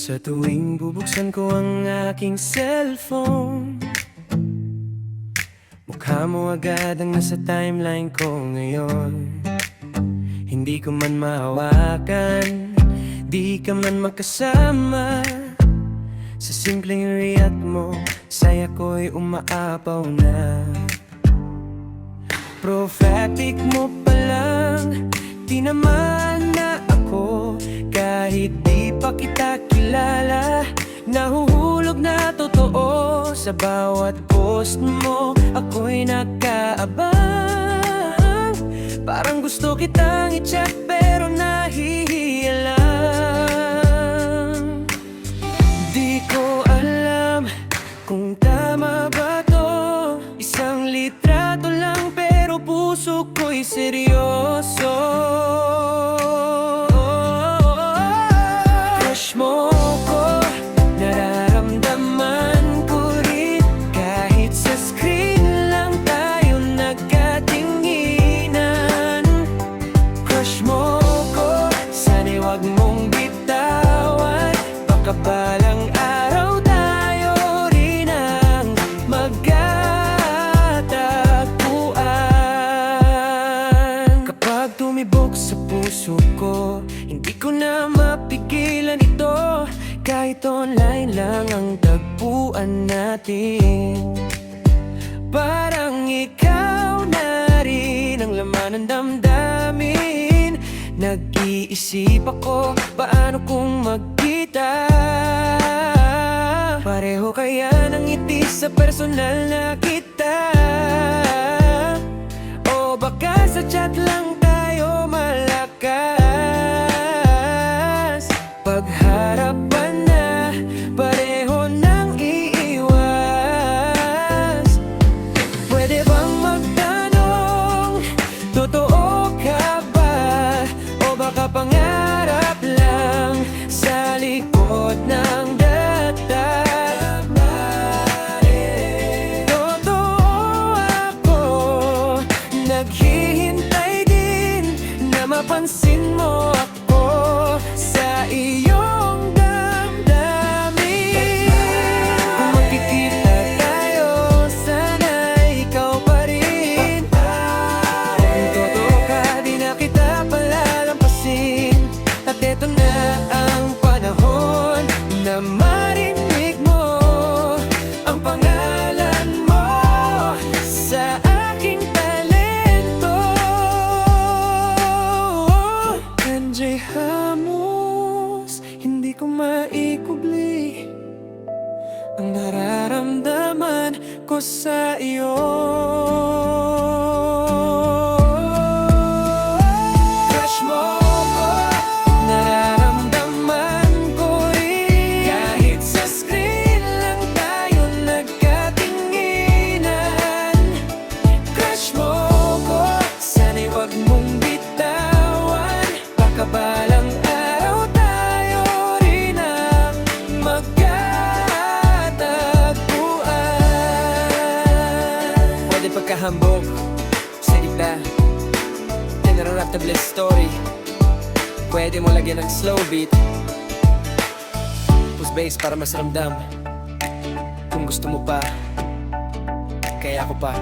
Sa tuwing bubuksan ko ang aking cellphone, mukha mo agad ang nasa timeline ko ngayon. Hindi ko man mahawakan, di ka man makasama. Sa simpleng react mo, saya ko'y umaapaw na. Prophetic mo pa lang, di naman na ako. Kahit di pa kita kilala, nahuhulog na totoo. Sa bawat post mo, ako'y nakaabang. Parang gusto kitang i-check pero nahihiya lang. Di ko alam kung tama ba to, isang litrato lang pero puso ko'y seryoso. Crush mo ko, nararamdaman ko rin. Kahit sa screen lang tayo nagkatinginan. Crush mo ko, sana'y wag mong bitawan. Baka balang araw tayo rin ang magkatagpuan. Kapag tumibok sa puso ko, hindi ko na mapigilan ito. Kahit online lang ang tagpuan natin, parang ikaw na rin ang laman ng damdamin. Nag-iisip ako, paano kung magkita? Pareho kaya ng ngiti sa personal na kita? O baka sa chat lang tayo malakas? Pagharapan na, pareho nang iiwas. Pwede bang magtanong, totoo ka ba? O baka pangarap lang sa likod ng data? Totoo ako, naghihintay din na mapansin mo ako sa iyong damdamin. Kung magkikita tayo, sana ikaw pa rin. Kung totoo ka, di na kita palalampasin. At eto na ang panahon na marinig mo ang pangalan mo sa aking talento. NJ Ramos, hindi ko maikubli ang nararamdaman ko sa iyo. Crush mo ko, nararamdaman ko rin. Kahit sa screen lang tayo nagkatinginan. Crush mo ko, sana'y wag mong bitawan. Baka balang araw tayo rin ang magkatagpuan. Pwede pagkahambog sa gitna na nararap na bliss story. Pwede mo lagyan ng slow beat, push bass para mas ramdam. Kung gusto mo pa, kaya ako pa.